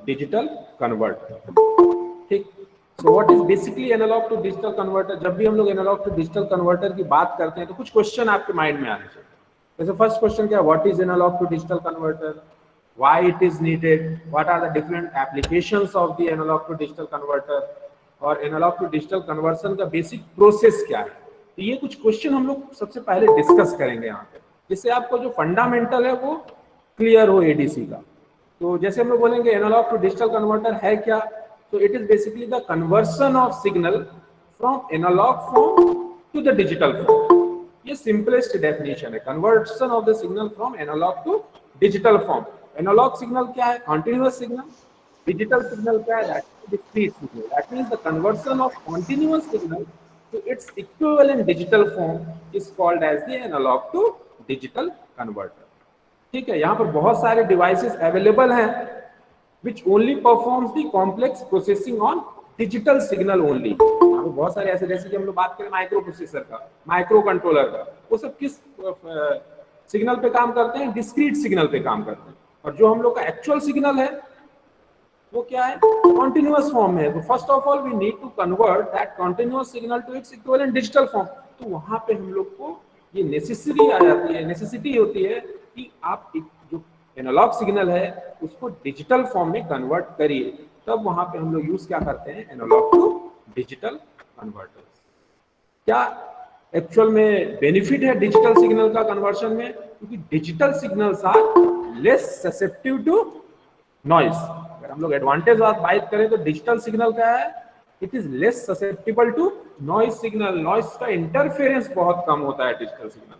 Digital converter. ठीक, so what is basically analog to digital converter. जब भी हम लोग एनालॉग टू डिजिटल कन्वर्टर की बात करते हैं तो कुछ क्वेश्चन आपके माइंड में आने चाहिए। जैसे फर्स्ट क्वेश्चन क्या है, what is analogue to digital converter, why it is needed, what are the different applications of the analogue to digital converter, और एनालॉग टू डिजिटल कन्वर्सन का बेसिक प्रोसेस क्या है। तो ये कुछ क्वेश्चन हम लोग सबसे पहले डिस्कस करेंगे यहाँ पे, जिससे आपको जो फंडामेंटल है वो क्लियर हो एडीसी का। तो जैसे हम लोग बोलेंगे एनालॉग टू डिजिटल कन्वर्टर है क्या, तो it is basically the conversion of signal from analogue form to the digital form. ये सिंपलेस्ट डेफिनेशन है, conversion of the signal from analogue to digital form. Analogue signal क्या है, continuous signal. Digital signal क्या है, discrete signal. That means the conversion of continuous signal to its equivalent digital form is called as the analog to digital converter। ठीक है, यहाँ पर बहुत सारे डिवाइसेस अवेलेबल हैं which only performs the complex processing on digital signal only। यहाँ पर बहुत सारे ऐसे, जैसे कि हम लोग बात करें माइक्रो प्रोसेसर का, माइक्रो कंट्रोलर का, वो सब किस सिग्नल पे काम करते हैं, डिस्क्रीट सिग्नल पे काम करते हैं। और जो हम लोग का एक्चुअल सिग्नल है वो क्या है, कॉन्टिन्यूअस फॉर्म में है। तो first of all we need to convert that continuous signal to its equivalent digital form. तो वहां पे हम लोग को ये नेसेसिटी आ जाती है, नेसेसिटी होती है कि आप जो एनालॉग सिग्नल है उसको डिजिटल फॉर्म में कन्वर्ट करिए। तब वहां पे हम लोग यूज क्या करते हैं, एनालॉग टू डिजिटल कन्वर्टर्स। क्या एक्चुअल में बेनिफिट है डिजिटल सिग्नल का कन्वर्शन में, क्योंकि digital signals are less susceptive to noise. अगर हम लोग एडवांटेज बात करें तो डिजिटल सिग्नल क्या है, it is less susceptible to noise signal. Noise का इंटरफेरेंस बहुत कम होता है डिजिटल सिग्नल।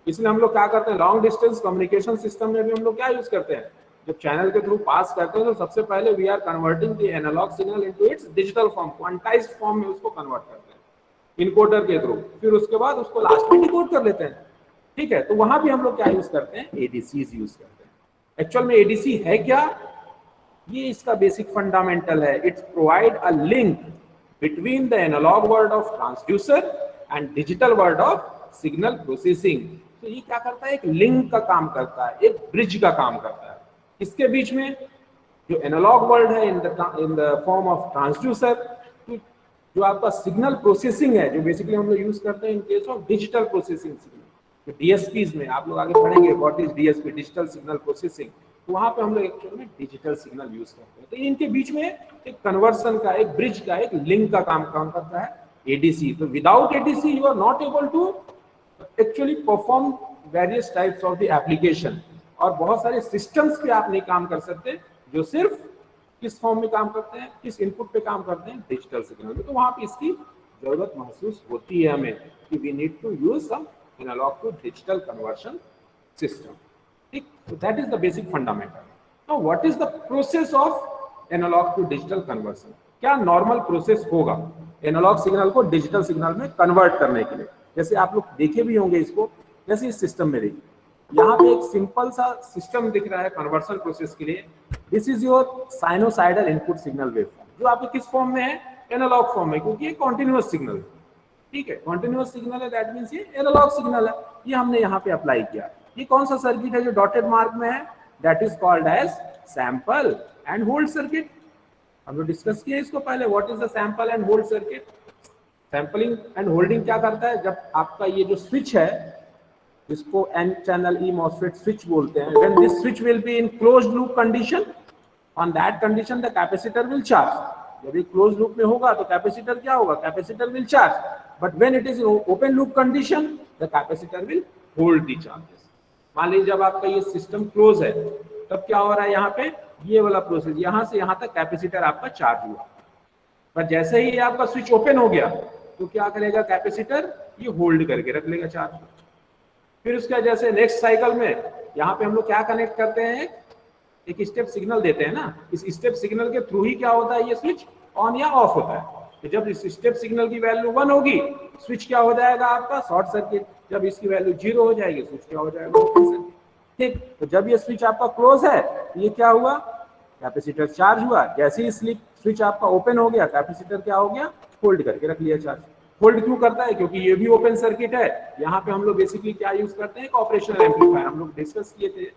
इसलिए हम लोग क्या करते हैं, लॉन्ग डिस्टेंस कम्युनिकेशन सिस्टम में भी हम लोग क्या यूज करते हैं, जब चैनल के थ्रू पास करते हैं तो सबसे पहले we are converting the analogue signal into its digital form, quantized form में उसको कन्वर्ट करते हैं इनकोडर के थ्रू। फिर उसके बाद उसको लास्ट में डिकोड कर लेते हैं। ठीक है, तो वहां भी हम लोग क्या यूज करते हैं, एडीसीज यूज करते हैं। एक्चुअल में एडीसी है क्या, ये इसका बेसिक फंडामेंटल है। It's provide a link between the analogue world of transducer and digital world of signal processing. तो ये क्या करता है, एक लिंक का काम करता है, एक ब्रिज का काम करता है। इसके बीच में जो एनालॉग वर्ड है in the form of transducer, जो आपका सिग्नल प्रोसेसिंग है, जो बेसिकली हम लोग यूज करते हैं इन case of digital processing signal. DSPs में आप लोग आगे पढ़ेंगे what is DSP, digital signal processing. तो वहां पे हम लोग एक्चुअल में डिजिटल सिग्नल यूज करते हैं। तो इनके बीच में एक कन्वर्सन का, एक ब्रिज का, एक लिंक का काम करता है एडीसी। तो without ADC you are not able to actually perform various types of the application. और बहुत सारे सिस्टम्स पे आप नहीं काम कर सकते जो सिर्फ किस फॉर्म में काम करते हैं, किस इनपुट पे काम करते हैं, डिजिटल सिग्नल में। तो वहां पे इसकी जरूरत महसूस होती है हमें कि we need to use some analogue to digital conversion system. ठीक, so that is the basic fundamental. Now what is the process of analog to digital conversion? क्या नॉर्मल प्रोसेस होगा एनालॉग सिग्नल को डिजिटल सिग्नल में convert करने के लिए। जैसे आप लोग देखे भी होंगे इसको, जैसे इस सिस्टम में देखिए, यहाँ पे एक सिंपल सा सिस्टम दिख रहा है कन्वर्सन प्रोसेस के लिए। This is your sinusoidal input signal waveform, जो आपके किस फॉर्म में है, एनालॉग फॉर्म में, क्योंकि ये कॉन्टिन्यूअस सिग्नल है। ठीक है, कॉन्टिन्यूअस सिग्नल है, दैट मींस ये एनालॉग सिग्नल है। ये हमने यहाँ पे अप्लाई किया। ये कौन सा सर्किट है जो डॉटेड मार्क में है, that is called as sample and hold circuit. हम लोग डिस्कस किए इसको पहले, what is the sample and hold circuit. Sampling and holding क्या करता है, जब आपका ये जो स्विच है, जिसको एन चैनल ई मॉसफेट स्विच बोलते हैं, when this switch will be in closed loop condition, on that condition the capacitor will charge. जब ये क्लोज लूप में होगा तो कैपेसिटर क्या होगा, capacitor will charge. But when it is in open loop condition the capacitor will hold the charges. मान लीजिए जब आपका ये सिस्टम क्लोज है, तब क्या हो रहा है, यहाँ पे ये वाला प्रोसेस, यहाँ से यहाँ तक कैपेसिटर आपका चार्ज हुआ। पर जैसे ही आपका स्विच ओपन हो गया तो क्या करेगा, कैपेसिटर ये होल्ड करके रख लेगा चार्ज। फिर उसका जैसे नेक्स्ट साइकिल में यहाँ पे हम लोग क्या कनेक्ट करते हैं, एक स्टेप सिग्नल देते हैं ना, इस स्टेप सिग्नल के थ्रू ही क्या होता है, ये स्विच ऑन या ऑफ होता है। तो जब इस स्टेप सिग्नल की वैल्यू 1 होगी, स्विच क्या हो जाएगा आपका, शॉर्ट सर्किट। जब इसकी वैल्यू 0 हो जाएगी, स्विच क्या हो जाएगा, ओपन सर्किट। ठीक, तो जब ये स्विच आपका क्लोज है तो ये क्या हुआ, कैपेसिटर चार्ज हुआ। जैसे ही स्विच आपका ओपन हो गया, कैपेसिटर क्या हो गया, होल्ड करके रख लिया चार्ज। होल्ड क्यों करता है, क्योंकि ये भी ओपन सर्किट है। यहाँ पे हम लोग बेसिकली क्या यूज करते हैं, एक ऑपरेशनल एम्पलीफायर, हम लोग डिस्कस किए थे।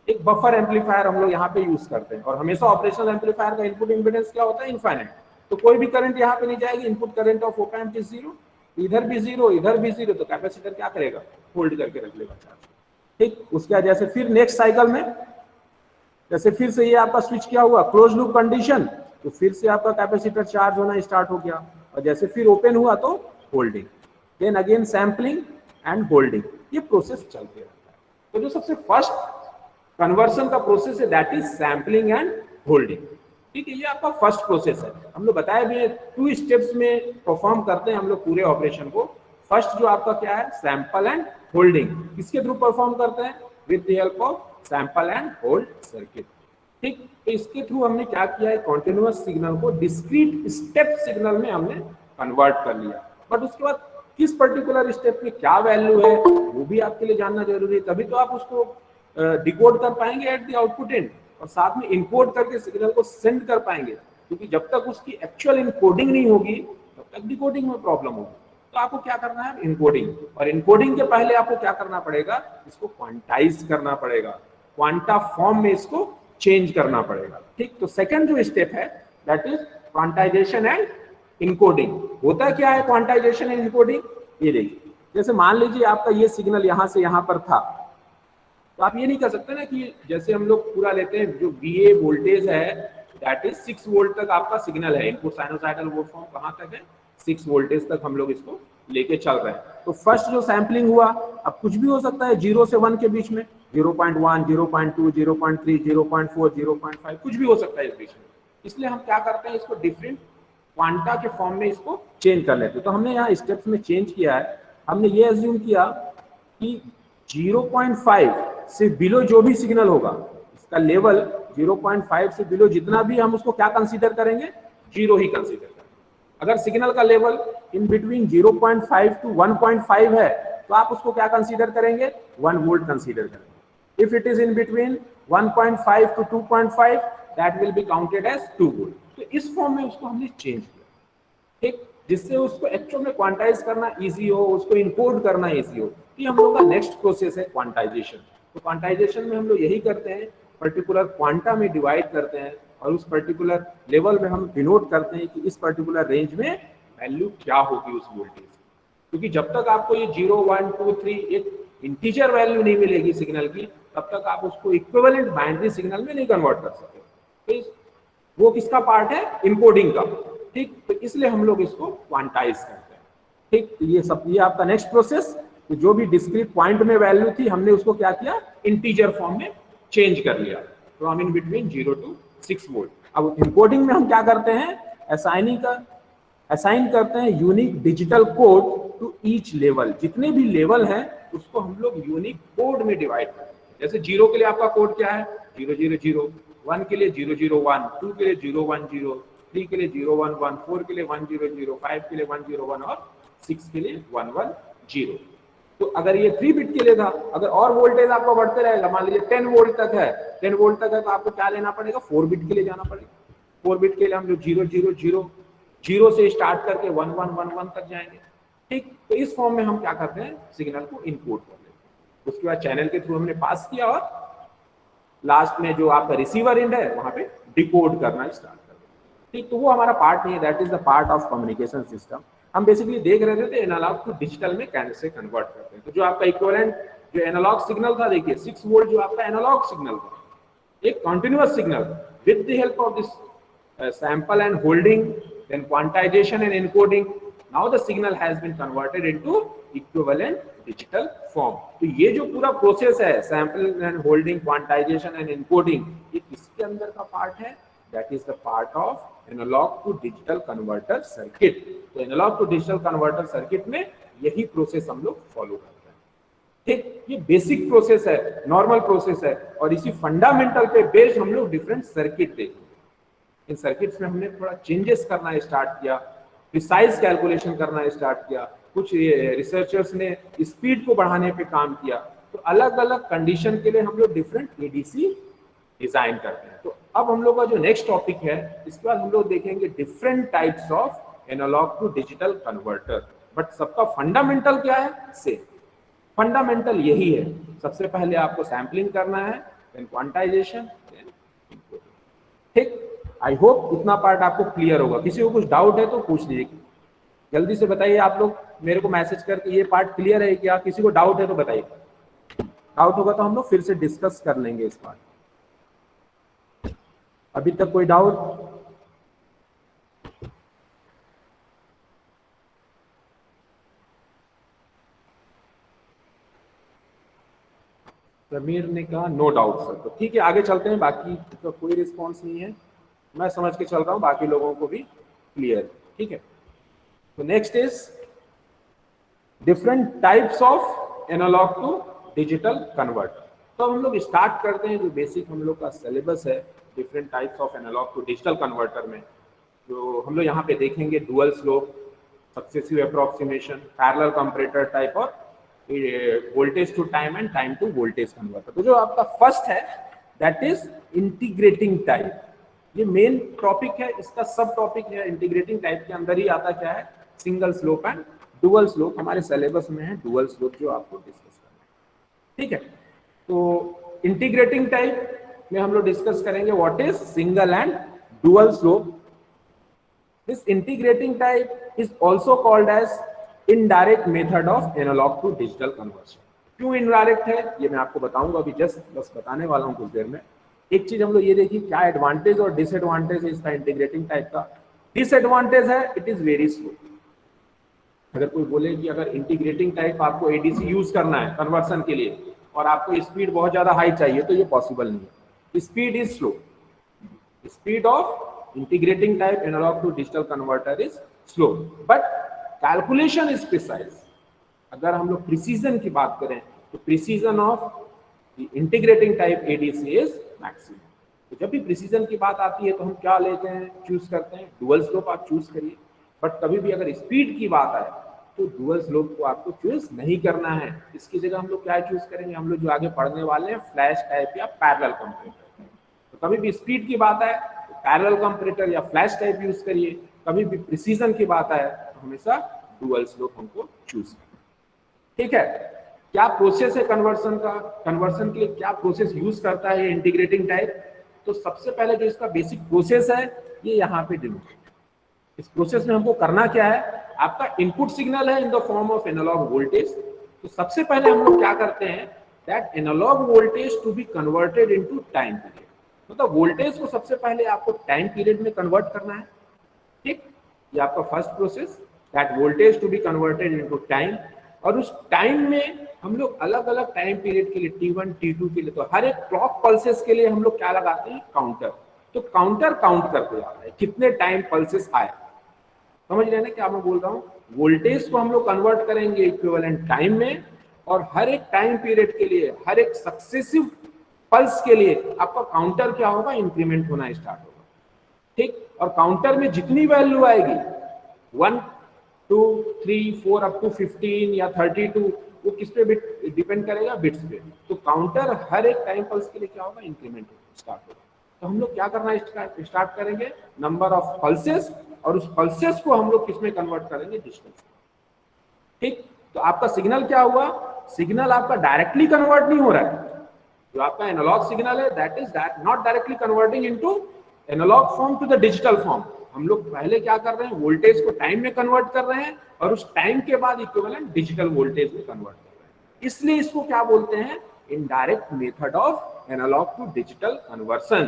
एक बफर एम्पलीफायर हम लोग यहाँ पे यूज करते हैं, और हमेशा ऑपरेशनल एम्पलीफायर का इनपुट इम्पीडेंस क्या होता है, इनफाइनाइट। तो कोई भी करंट यहाँ पे नहीं जाएगी, input current of op amp is 0, इधर भी 0 इधर भी 0, तो कैपेसिटर क्या करेगा, होल्ड करके रख लेगा चार्ज। ठीक, उसके बाद जैसे फिर नेक्स्ट साइकिल में जैसे फिर से ये आपका स्विच क्या हुआ, क्लोज लूप कंडीशन, तो फिर से आपका कैपेसिटर चार्ज होना स्टार्ट हो गया, और जैसे फिर ओपन हुआ तो holding, then again sampling and holding, ये प्रोसेस चलते रहता है। तो जो सबसे फर्स्ट कन्वर्सन का प्रोसेस है that is sampling and holding. ठीक है, ये आपका फर्स्ट प्रोसेस है। हम लोग बताए भी 2 स्टेप्स में परफॉर्म करते हैं हम लोग पूरे ऑपरेशन को। फर्स्ट जो आपका क्या है, सैंपल एंड होल्डिंग, किसके थ्रू परफॉर्म करते हैं, with the help of sample and hold circuit. ठीक, तो इसके थ्रू हमने क्या किया है, कॉन्टिन्यूअस सिग्नल को डिस्क्रीट स्टेप सिग्नल में हमने कन्वर्ट कर लिया। बट उसके बाद किस पर्टिकुलर स्टेप में क्या वैल्यू है वो भी आपके लिए जानना जरूरी है, तभी तो आप उसको डिकोड कर पाएंगे एट द आउटपुट एंड, और साथ में इनकोड करके सिग्नल को सेंड कर पाएंगे। क्योंकि जब तक उसकी एक्चुअल इनकोडिंग नहीं होगी तब तक डिकोडिंग में प्रॉब्लम होगी। तो आपको क्या करना है, इनकोडिंग, और इनकोडिंग के पहले आपको क्या करना पड़ेगा, इसको क्वांटाइज करना पड़ेगा, क्वांटा फॉर्म में इसको चेंज करना पड़ेगा। ठीक, तो सेकंड जो स्टेप है that is quantization and encoding. होता क्या है क्वांटाइजेशन एंड इनकोडिंग, ये देखिए, जैसे मान लीजिए आपका ये सिग्नल यहां से यहां पर था, तो आप ये नहीं कर सकते ना कि जैसे हम लोग पूरा लेते हैं, जो VA वोल्टेज है दैट इज 6 वोल्ट तक आपका सिग्नल है, इनपुट साइनोसाइडल वेवफॉर्म कहां तक है, 6 वोल्टेज तक हम लोग इसको लेके चल रहे हैं। तो फर्स्ट जो सैंपलिंग हुआ, अब कुछ भी हो सकता है 0 से 1 के बीच में, 0.1, 0.2, 0.3, 0.4, 0.5, कुछ भी हो सकता है इस बीच में। इसलिए हम क्या करते हैं, इसको डिफरेंट क्वांटा के फॉर्म में इसको चेंज कर लेते हैं। तो हमने यहाँ स्टेप्स में चेंज किया है, हमने ये अज्यूम किया कि 0.5 से बिलो जो भी सिग्नल होगा, इसका लेवल 0.5 से बिलो जितना भी, हम उसको क्या कंसीडर करेंगे, 0 ही कंसीडर करेंगे। अगर सिग्नल का लेवल इन बिटवीन 0.5 टू 1.5 है तो आप उसको क्या कंसीडर करेंगे, 1 वोल्ट कंसीडर करेंगे। If it is in between 1.5 to 2.5 that will be counted as 2 volt. तो इस फॉर्म में उसको हमने चेंज किया, ठीक, जिससे उसको एक्चुअल में क्वांटाइज करना इजी हो, उसको इनकोड करना इजी हो। ये हम लोग का नेक्स्ट प्रोसेस है क्वांटाइजेशन। तो क्वांटाइजेशन में हम लोग यही करते हैं, पर्टिकुलर क्वांटा में डिवाइड करते हैं, और उस पर्टिकुलर लेवल में हम डिनोट करते हैं कि इस पर्टिकुलर रेंज में वैल्यू क्या होगी उस वोल्टेज। क्योंकि जब तक आपको ये 0, 1, 2, 3 एक इंटीजर वैल्यू नहीं मिलेगी सिग्नल की, तब तक आप उसको इक्विवेलेंट बाइनरी सिग्नल में नहीं कन्वर्ट कर सकते। तो वो किसका पार्ट है, इनकोडिंग का। ठीक, तो इसलिए हम लोग इसको क्वांटाइज करते हैं। ठीक, तो ये सब, ये आपका नेक्स्ट प्रोसेस, जो भी डिस्क्रीट पॉइंट में वैल्यू थी हमने उसको क्या किया, इंटीजर फॉर्म में चेंज कर लिया, from in between 0 to 6 volt. अब इनकोडिंग में हम क्या करते हैं, असाइन करते हैं unique digital code to each level. जितने भी लेवल हैं उसको हम लोग यूनिक कोड में डिवाइड करते हैं। जैसे 0 के लिए आपका कोड क्या है, 000, 1 के लिए 001, 2 के लिए 010, 3 के लिए 011, 4 के लिए 100, 5 के लिए 101 और 6 के लिए 110। तो अगर ये 3 बिट के लिए था, अगर और वोल्टेज आपका बढ़ते रहेगा, मान लीजिए 10 वोल्ट तक है, 10 वोल्ट तक है, तो आपको क्या लेना पड़ेगा, 4 बिट के लिए जाना पड़ेगा। 4 बिट के लिए हम लोग 000 से स्टार्ट करके 1111 तक जाएंगे। ठीक, तो इस फॉर्म में हम क्या करते हैं, सिग्नल को इनपुट कर लेते हैं। उसके बाद चैनल के थ्रू हमने पास किया, और लास्ट में जो आपका रिसीवर एंड है वहां पे डिकोड करना स्टार्ट कर दें। ठीक, तो वो हमारा पार्ट नहीं है, that is the part of communication system. हम बेसिकली देख रहे थे एनालॉग टू डिजिटल में कैसे कन्वर्ट करते हैं। तो जो आपका इक्विवेलेंट जो एनालॉग सिग्नल था, देखिए 6 वोल्ट जो आपका एनालॉग सिग्नल था, एक continuous signal with the help of this sample and holding, then quantization and encoding, now the signal has been converted into equivalent digital form. तो ये जो पूरा प्रोसेस है, sample and holding, quantization and encoding, ये किसके अंदर का part है, that is the part of analogue to digital converter circuit. तो analog to digital converter circuit में यही प्रोसेस हम लोग फॉलो करते हैं। ठीक, ये बेसिक प्रोसेस है, नॉर्मल प्रोसेस है, और इसी फंडामेंटल पे बेस्ड हम लोग डिफरेंट सर्किट देखेंगे। इन सर्किट्स में हमने थोड़ा चेंजेस करना स्टार्ट किया, प्रिसाइज कैलकुलेशन करना स्टार्ट किया, कुछ रिसर्चर्स ने स्पीड को बढ़ाने पे काम किया। तो अलग अलग कंडीशन के लिए हम लोग डिफरेंट एडीसी डिजाइन करते हैं। तो अब हम लोग का जो नेक्स्ट टॉपिक है, इसके बाद हम लोग देखेंगे different types of analogue to digital converter. But सबका फंडामेंटल क्या है, सेम फंडामेंटल यही है। सबसे पहले आपको सैंपलिंग करना है, देन क्वांटाइजेशन, देन इनपुट। ठीक, आई होप इतना पार्ट आपको क्लियर होगा। किसी को कुछ डाउट है तो पूछ लीजिए, जल्दी से बताइए। आप लोग मेरे को मैसेज करके ये पार्ट क्लियर है क्या, किसी को डाउट है तो बताइए। डाउट होगा तो हम लोग फिर से डिस्कस कर लेंगे इस पार्ट। अभी तक कोई डाउट? समीर ने कहा नो डाउट सर। तो ठीक है, आगे चलते हैं। बाकी तो कोई रिस्पॉन्स नहीं है, मैं समझ के चल रहा हूँ, बाकी लोगों को भी क्लियर। ठीक है, तो next is different types of analogue to digital converter. तो हम लोग स्टार्ट करते हैं जो बेसिक हम लोग का सिलेबस है different types of analogue to digital converter में। जो हम लोग यहाँ पे देखेंगे dual slope, successive approximation, parallel comparator type और voltage to time and time to voltage converter. तो जो आपका फर्स्ट है दैट इज इंटीग्रेटिंग टाइप। ये मेन टॉपिक है, इसका सब टॉपिक है इंटीग्रेटिंग टाइप के अंदर ही आता क्या है, single slope and dual slope. हमारे सिलेबस में है डुअल स्लोप जो आपको डिस्कस करना है। ठीक है, तो इंटीग्रेटिंग टाइप में हम लोग डिस्कस करेंगे what is single and dual slope. This integrating type is also called as indirect method of analogue to digital conversion. क्यों इनडायरेक्ट है ये मैं आपको बताऊंगा, अभी जस्ट बस बताने वाला हूं कुछ देर में। एक चीज हम लोग ये देखिए क्या एडवांटेज और डिसएडवांटेज है इसका इंटीग्रेटिंग टाइप का। डिसएडवांटेज है इट इज वेरी स्लो। अगर कोई बोले कि अगर इंटीग्रेटिंग टाइप आपको एडीसी यूज करना है कन्वर्सन के लिए और आपको स्पीड बहुत ज्यादा हाई चाहिए तो ये पॉसिबल नहीं है, speed is slow. Speed of integrating type analogue to digital converter is slow but calculation is precise. अगर हम लोग प्रिसीजन की बात करें तो precision of integrating type ADC is maximum. तो जब भी प्रिसीजन की बात आती है तो हम क्या लेते हैं, चूज करते हैं डुअल स्लोप आप चूज करिए। बट कभी भी अगर स्पीड की बात आए तो डुअल स्लोप को आपको चूज नहीं करना है। इसकी जगह हम लोग क्या चूज करेंगे, हम लोग जो आगे पढ़ने वाले हैं फ्लैश टाइप या पैरेलल कंपैरेटर। तो कभी भी स्पीड की बात आए तो पैरेलल कंपैरेटर या फ्लैश टाइप यूज करिए। कभी भी प्रिसीजन की बात आए तो हमेशा डुअल स्लोप हमको चूज करना। ठीक है, क्या प्रोसेस है कन्वर्सन का, कन्वर्सन के लिए क्या प्रोसेस यूज करता है इंटीग्रेटिंग टाइप। तो सबसे पहले जो इसका बेसिक प्रोसेस है ये यहाँ पे डिनोट। इस प्रोसेस में हमको करना क्या है, आपका इनपुट सिग्नल है in the form of analogue voltage. तो सबसे पहले हम लोग क्या करते हैं that analogue voltage to be converted into time period. मतलब वोल्टेज को सबसे पहले आपको टाइम पीरियड में कन्वर्ट करना है। ठीक, ये आपका first process that voltage to be converted into time. और उस टाइम में हम लोग अलग अलग टाइम पीरियड के लिए T1 T2 के लिए तो हर एक क्लॉक पल्सेस के लिए हम लोग क्या लगाते हैं, काउंटर। तो काउंटर काउंट करते जाता है कितने टाइम पल्सेस आए। समझ रहे हैं ना क्या मैं बोल रहा हूँ। वोल्टेज को हम लोग कन्वर्ट करेंगे इक्विवेलेंट टाइम में और हर एक टाइम पीरियड के लिए हर एक सक्सेसिव पल्स के लिए आपका काउंटर क्या होगा, इंक्रीमेंट होना स्टार्ट होगा। ठीक, और काउंटर में जितनी वैल्यू आएगी 1 2 3 4 अप टू 15 या 32 वो किस पे डिपेंड करेगा, बिट्स पे। तो काउंटर हर एक टाइम पल्स के लिए क्या होगा, इंक्रीमेंट स्टार्ट होगा। तो हम लोग क्या करना स्टार्ट करेंगे, नंबर ऑफ पल्सेस, और उस पल्सेस को हम लोग किसमें कन्वर्ट करेंगे, डिजिटल। ठीक, तो आपका सिग्नल क्या हुआ, सिग्नल आपका डायरेक्टली कन्वर्ट नहीं हो रहा है। जो आपका एनालॉग सिग्नल है that is not directly converting into analogue form to the digital form. हम लोग पहले क्या कर रहे हैं, वोल्टेज को टाइम में कन्वर्ट कर रहे हैं और उस टाइम के बाद इक्विवेलेंट डिजिटल वोल्टेज में कन्वर्ट कर रहे हैं। इसलिए इसको क्या बोलते हैं, indirect method of analogue to digital conversion.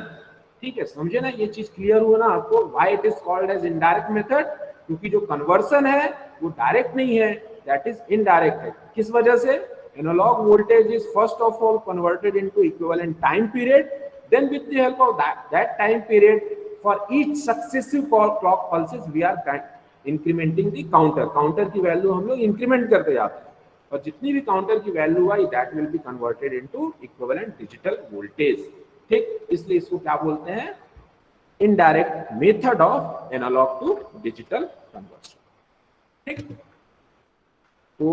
ठीक है, समझे ना, ये चीज क्लियर हुआ ना आपको, why it is called as indirect method. क्योंकि जो कन्वर्सन है वो डायरेक्ट नहीं है, दैट इज इनडायरेक्ट है। किस वजह से, analogue voltage is first of all converted into equivalent time period, then with the help of that time period for each successive clock pulses we are incrementing the counter की value हम लोग increment करते जाते हैं और जितनी भी counter की वैल्यू आई that will be converted into equivalent digital voltage. ठीक, इसलिए इसको क्या बोलते हैं, indirect method of analogue to digital conversion. ठीक, तो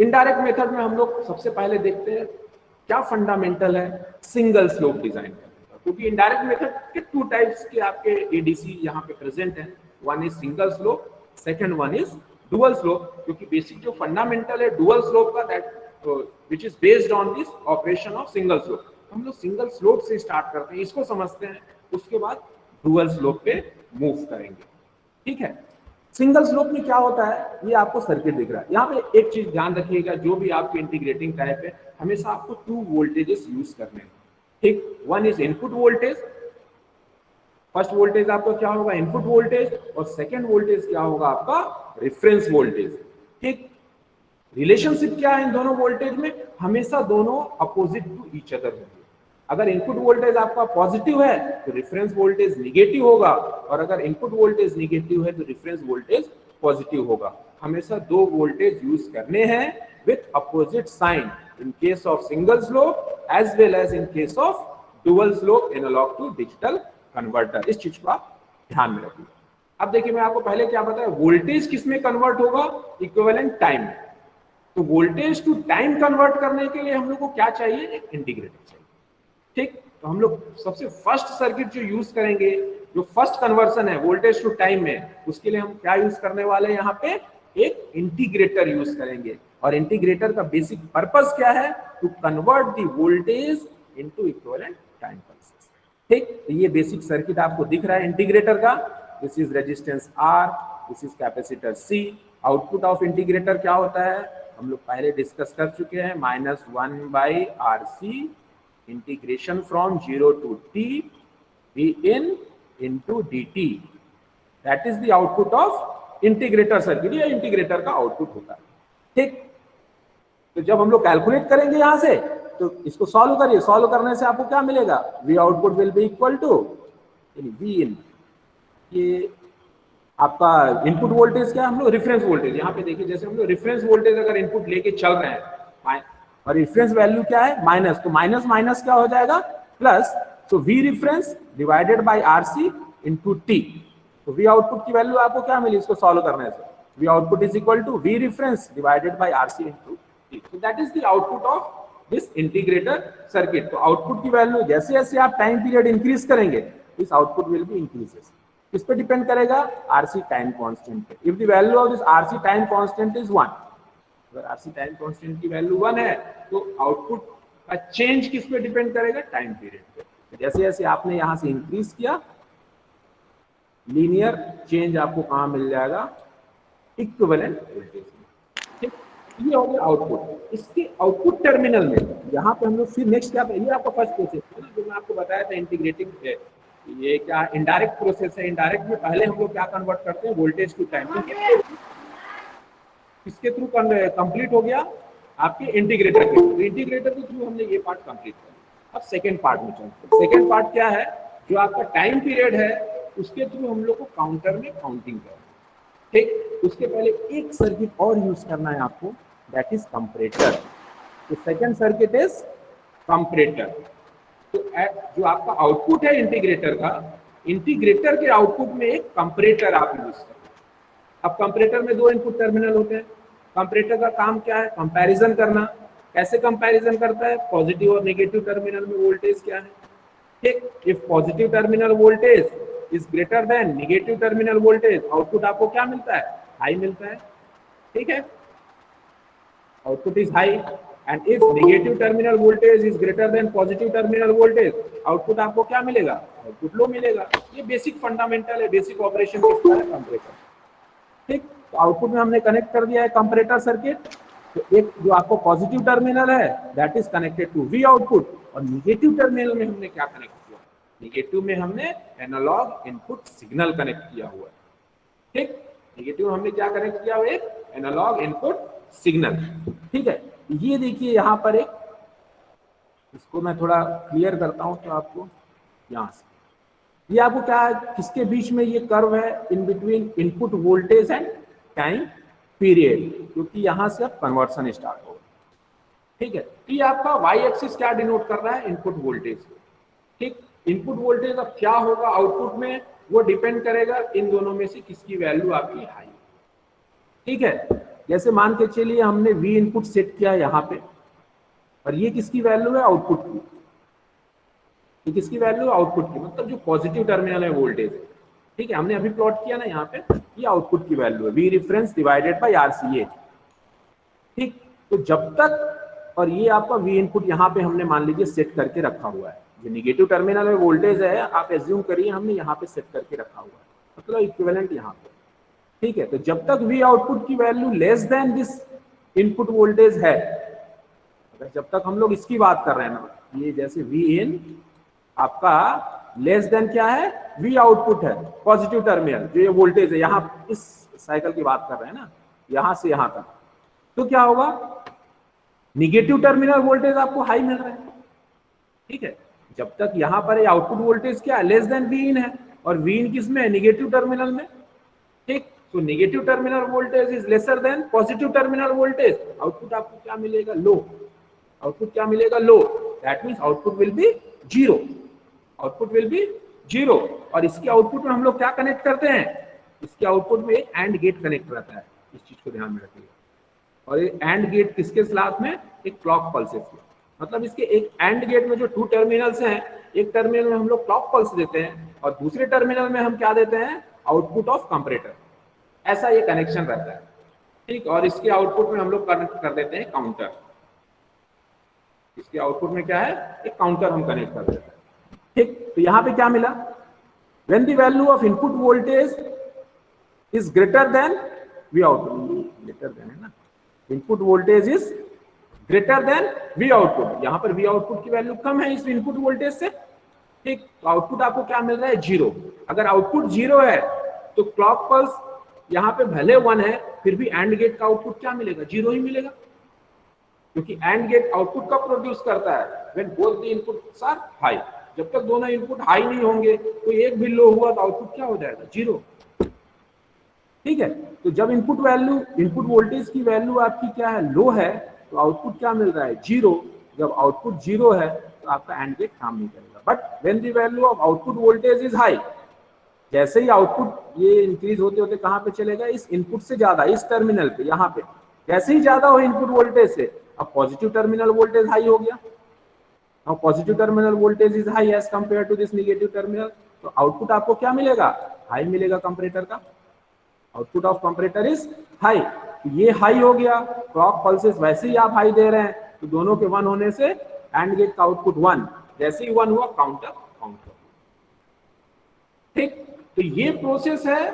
इनडायरेक्ट मेथड में हम लोग सबसे पहले देखते हैं क्या फंडामेंटल है, सिंगल स्लोप डिजाइन। क्योंकि इनडायरेक्ट मेथड के टू टाइप्स के आपके एडीसी यहाँ पे प्रेजेंट है, one is single slope, second one is dual slope. क्योंकि बेसिक जो फंडामेंटल है डुअल स्लोप का that which is based on this operation of single slope. हम लोग सिंगल स्लोप से स्टार्ट करते हैं, इसको समझते हैं, उसके बाद डुअल स्लोप पे मूव करेंगे। ठीक है, सिंगल स्लोप में क्या होता है, ये आपको सर्किट दिख रहा है। यहाँ पे एक चीज ध्यान रखिएगा, जो भी आपके इंटीग्रेटिंग टाइप है, हमेशा आपको 2 वोल्टेजेस यूज करने हैं। ठीक, one is input voltage, first voltage आपका क्या होगा इनपुट वोल्टेज, और सेकेंड वोल्टेज क्या होगा आपका रेफरेंस वोल्टेज। ठीक, रिलेशनशिप क्या है इन दोनों वोल्टेज में, हमेशा दोनों अपोजिट टू ईच अदर होंगे। अगर इनपुट वोल्टेज आपका पॉजिटिव है तो रेफरेंस वोल्टेज निगेटिव होगा, और अगर इनपुट वोल्टेज निगेटिव है तो रेफरेंस वोल्टेज पॉजिटिव होगा। हमेशा 2 वोल्टेज यूज करने हैं with opposite sign in case of single slope as well as in case of dual slope analogue to digital converter. इस चीज को आप ध्यान में रखिए। अब देखिए, मैं आपको पहले क्या बताया, वोल्टेज किस में कन्वर्ट होगा, इक्विवेलेंट टाइम में। तो वोल्टेज टू टाइम कन्वर्ट करने के लिए हम लोग को क्या चाहिए, एक इंटीग्रेटर चाहिए। ठीक, तो हम लोग सबसे फर्स्ट सर्किट जो यूज करेंगे, जो फर्स्ट कन्वर्सन है वोल्टेज टू टाइम में, उसके लिए हम क्या यूज करने वाले हैं, यहाँ पे एक इंटीग्रेटर यूज करेंगे। और इंटीग्रेटर का बेसिक पर्पस क्या है, to convert the voltage into equivalent time pulses. ठीक, तो ये बेसिक सर्किट आपको दिख रहा है इंटीग्रेटर का। This is resistance R, this is capacitor C। Output of integrator क्या होता है, हम लोग पहले डिस्कस कर चुके हैं, -1/RC integration from 0 to t Vin into dt, that is the output of integrator circuit. ये इंटीग्रेटर का आउटपुट होता है। ठीक, तो जब हम लोग कैलकुलेट करेंगे यहां से, तो इसको सॉल्व करिए, सॉल्व करने से आपको क्या मिलेगा, V output will be equal to Vin, ये आपका इनपुट वोल्टेज क्या है, हम लोग रेफरेंस वोल्टेज, यहाँ पे देखिए जैसे हम लोग रेफरेंस वोल्टेज अगर इनपुट लेके चल रहे हैं और रेफरेंस वैल्यू क्या है माइनस, तो माइनस माइनस क्या हो जाएगा प्लस, तो V reference divided by RC into T। तो V आउटपुट की वैल्यू आपको क्या मिली इसको सॉल्व करने से, V output is equal to V reference divided by RC into T। तो that is the output of this integrator circuit. तो आउटपुट की वैल्यू जैसे जैसे आप टाइम पीरियड इंक्रीज करेंगे, this output will be increases. किस पे डिपेंड करेगा, RC टाइम कांस्टेंट पे। If the value of this RC time constant is 1, अगर RC टाइम कांस्टेंट की वैल्यू 1 है, तो आउटपुट का चेंज किस पे डिपेंड करेगा, टाइम पीरियड पे। जैसे जैसे आपने यहां से इंक्रीज किया, लीनियर चेंज आपको कहां मिल जाएगा, इक्विवेलेंट वोल्टेज में। ठीक, ये हो गया आउटपुट। इसके आउटपुट टर्मिनल में यहाँ पे हम लोग फिर नेक्स्ट क्या, ये आपका फर्स्ट प्रोसेस है ना, जो मैं आपको बताया था इंटीग्रेटिंग, ये क्या इनडायरेक्ट प्रोसेस है। इनडायरेक्ट में पहले हम लोग क्या कन्वर्ट करते हैं, वोल्टेज टू टाइम। इसके थ्रू कंप्लीट हो गया आपके इंटीग्रेटर के थ्रू। इंटीग्रेटर के थ्रू हमने ये पार्ट कंप्लीट किया। अब सेकेंड पार्ट में चलते हैं। सेकेंड पार्ट क्या है, जो आपका टाइम पीरियड है उसके थ्रू हम लोग को काउंटर में काउंटिंग करना है। ठीक, उसके पहले एक सर्किट और यूज करना है आपको, दैट इज कंपरेटर। तो सेकेंड सर्किट इज कंपरेटर। तो जो आपका आउटपुट है इंटीग्रेटर का, इंटीग्रेटर के आउटपुट में एक कंपरेटर आप यूज करें। अब कंपरेटर में 2 इनपुट टर्मिनल होते हैं। कंपरेटर का काम क्या है, कंपैरिजन करना। कैसे कंपैरिजन करता है, पॉजिटिव और नेगेटिव टर्मिनल में वोल्टेज क्या है। ठीक, if positive terminal voltage is greater than negative terminal voltage, output आपको क्या मिलता है, हाई मिलता है। ठीक है, output is high. And if negative terminal voltage is greater than positive terminal voltage, output आपको क्या मिलेगा, आउटपुट लो मिलेगा। ये बेसिक फंडामेंटल है, बेसिक ऑपरेशन किसका है, कंपरेटर। ठीक, तो आउटपुट में हमने कनेक्ट कर दिया है कंपरेटर सर्किट। तो एक जो आपको पॉजिटिव टर्मिनल है that is connected to V output, और नेगेटिव टर्मिनल में हमने क्या कनेक्ट किया, नेगेटिव में हमने एनालॉग इनपुट सिग्नल कनेक्ट किया हुआ है। ठीक, नेगेटिव हमने क्या कनेक्ट किया हुआ है, एक एनालॉग इनपुट सिग्नल। ठीक है, ये देखिए यहाँ पर एक, इसको मैं थोड़ा क्लियर करता हूं तो आपको, यहां से ये आपको क्या है, किसके बीच में ये कर्व है, in between input voltage and time period, क्योंकि यहां से अब कन्वर्सन स्टार्ट होगा। ठीक है, तो ये आपका वाई एक्सिस क्या डिनोट कर रहा है, इनपुट वोल्टेज। ठीक, इनपुट वोल्टेज अब क्या होगा आउटपुट में, वो डिपेंड करेगा इन दोनों में से किसकी वैल्यू आपकी हाई। ठीक है, जैसे मान के चलिए हमने V इनपुट सेट किया यहाँ पे, और ये किसकी वैल्यू है, आउटपुट की। ये किसकी वैल्यू, आउटपुट की, मतलब जो पॉजिटिव टर्मिनल है वोल्टेज है। ठीक है, हमने अभी प्लॉट किया ना यहाँ पे, ये आउटपुट की वैल्यू है, V reference divided bye RCA। ठीक, तो जब तक और ये आपका वी इनपुट यहाँ पे हमने मान लीजिए सेट करके रखा हुआ है। जो निगेटिव टर्मिनल में वोल्टेज है आप एज्यूम करिए हमने यहाँ पे सेट करके रखा हुआ है, मतलब इक्विवेलेंट यहाँ पे, ठीक है। तो जब तक वी आउटपुट की value less than this input voltage है, अगर जब तक हम लोग इसकी बात कर रहे हैं ना, ये जैसे वी इन आपका लेस देन क्या है, वी आउटपुट है, पॉजिटिव टर्मिनल जो ये वोल्टेज है, यहाँ इस साइकिल की बात कर रहे हैं ना, यहां से यहां तक, तो क्या होगा, निगेटिव टर्मिनल वोल्टेज आपको हाई मिल रहा है, ठीक है। जब तक यहां पर आउटपुट वोल्टेज क्या है, लेस देन वी इन है, और वी इन किस में है, निगेटिव टर्मिनल में, ठीक। तो negative terminal voltage is lesser than positive terminal voltage, output आपको क्या मिलेगा, लो, आउटपुट क्या मिलेगा, low, that means output will be zero, output will be zero. और इसके आउटपुट में हम लोग क्या कनेक्ट करते हैं, इसके आउटपुट में एक एंड गेट कनेक्ट रहता है, इस चीज को ध्यान में रखिएगा। और ये एंड गेट किसके साथ में, एक क्लॉक पल्सेस के, मतलब इसके एक एंड गेट में जो टू टर्मिनल्स हैं, एक टर्मिनल में हम लोग क्लॉक पल्स देते हैं और दूसरे टर्मिनल में हम क्या देते हैं, आउटपुट ऑफ कंपैरेटर, ऐसा ये कनेक्शन रहता है, ठीक। और इसके आउटपुट में हम लोग कनेक्ट कर देते हैं काउंटर, इसके आउटपुट में क्या है, एक काउंटर हम कनेक्ट कर देते हैं, ठीक। तो यहां पे क्या मिला, when the value of input voltage is greater than we output, greater than है ना, input voltage is greater than we output, यहां पर वी आउटपुट की वैल्यू कम है इस इनपुट वोल्टेज से, ठीक। तो आउटपुट आपको क्या मिल रहा है, जीरो। अगर आउटपुट जीरो है तो क्लॉक पल्स यहां पे भले 1 है, फिर भी एंड गेट का आउटपुट क्या मिलेगा, जीरो ही मिलेगा, क्योंकि एंड गेट आउटपुट कब प्रोड्यूस करता है, when both the inputs are high. जब तक दोनों इनपुट हाई नहीं होंगे तो एक भी लो हुआ तो आउटपुट क्या हो जाएगा, जीरो, ठीक है। तो जब इनपुट वैल्यू, इनपुट वोल्टेज की वैल्यू आपकी क्या है, लो है, तो आउटपुट क्या मिल रहा है, जीरो। जब आउटपुट जीरो है तो आपका एंड गेट काम नहीं करेगा। But when the value of output voltage is high, जैसे ही आउटपुट ये इंक्रीज होते होते कहां पे चलेगा, इस इनपुट से ज्यादा, इस टर्मिनल पे, यहाँ पे जैसे ही ज्यादा हो इनपुट वोल्टेज से, अब पॉजिटिव टर्मिनल वोल्टेज हाई हो गया, now positive terminal voltage is high as compared to this negative terminal, तो आउटपुट आपको क्या मिलेगा, हाई मिलेगा कंपैरेटर का, output of comparator is high. तो ये हाई हो गया, क्लॉक पल्सेस वैसे ही आप हाई दे रहे हैं, तो दोनों के 1 होने से एंड गेट का आउटपुट 1, जैसे ही 1 हुआ काउंटर काउंटर, ठीक। तो ये प्रोसेस है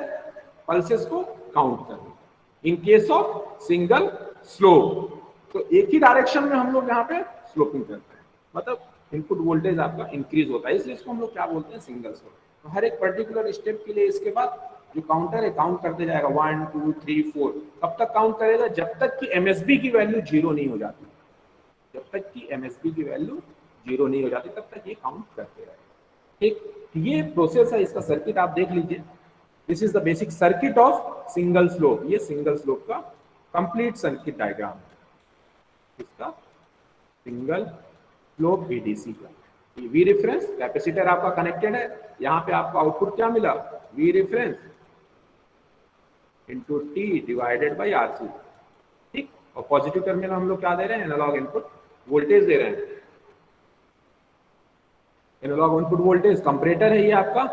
पल्सेस को काउंट करने इन केस ऑफ सिंगल स्लोप। तो एक ही डायरेक्शन में हम लोग यहाँ पे स्लोपिंग करते हैं, मतलब इनपुट वोल्टेज आपका इंक्रीज होता है, इसलिए इसको हम लोग क्या बोलते हैं, सिंगल स्लोप। तो हर एक पर्टिकुलर स्टेप के लिए इसके बाद जो काउंटर है काउंट करते जाएगा, 1 2 3 4, कब तक काउंट करेगा, जब तक कि एमएसबी की वैल्यू जीरो नहीं हो जाती, जब तक कि एमएसबी की वैल्यू जीरो नहीं हो जाती तब तक ये काउंट करते रहेगा, ठीक। ये प्रोसेस है, इसका सर्किट आप देख लीजिए, this is the basic circuit of single slope. ये सिंगल स्लोप का कंप्लीट सर्किट डायग्राम है, इसका सिंगल स्लोप एडीसी का। वी रेफरेंस कैपेसिटर आपका कनेक्टेड है, यहाँ पे आपको आउटपुट क्या मिला, we reference into T divided by RC, ठीक। और पॉजिटिव टर्मिनल हम लोग क्या दे रहे हैं, एनालॉग इनपुट वोल्टेज दे रहे हैं, एनालॉग इनपुट वोल्टेज। कंपैरेटर है ये आपका,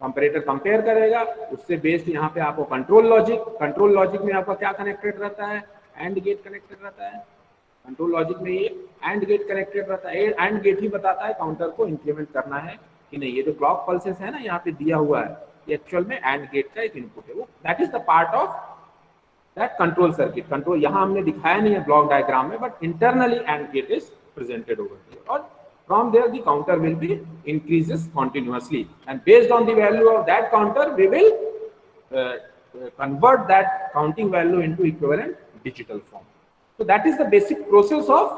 कंपैरेटर कंपेयर करेगा, उससे बेस्ड यहाँ पे आपको कंट्रोल लॉजिक, कंट्रोल लॉजिक में आपका क्या कनेक्टेड रहता है, एंड गेट कनेक्टेड रहता है, कंट्रोल लॉजिक में ये एंड गेट कनेक्टेड रहता है। एंड गेट ही बताता है काउंटर को इंक्रीमेंट करना है कि नहीं। ये जो क्लॉक पल्सेस है ना यहाँ पे दिया हुआ है, ये एक्चुअल में एंड गेट का एक इनपुट है, वो that is the part of that control circuit. Control यहाँ हमने दिखाया नहीं है ब्लॉक डायग्राम में, but internally AND gate is presented over here, और from there the counter will be increases continuously, and based on the value of that counter we will convert that counting value into equivalent digital form. So that is the basic process of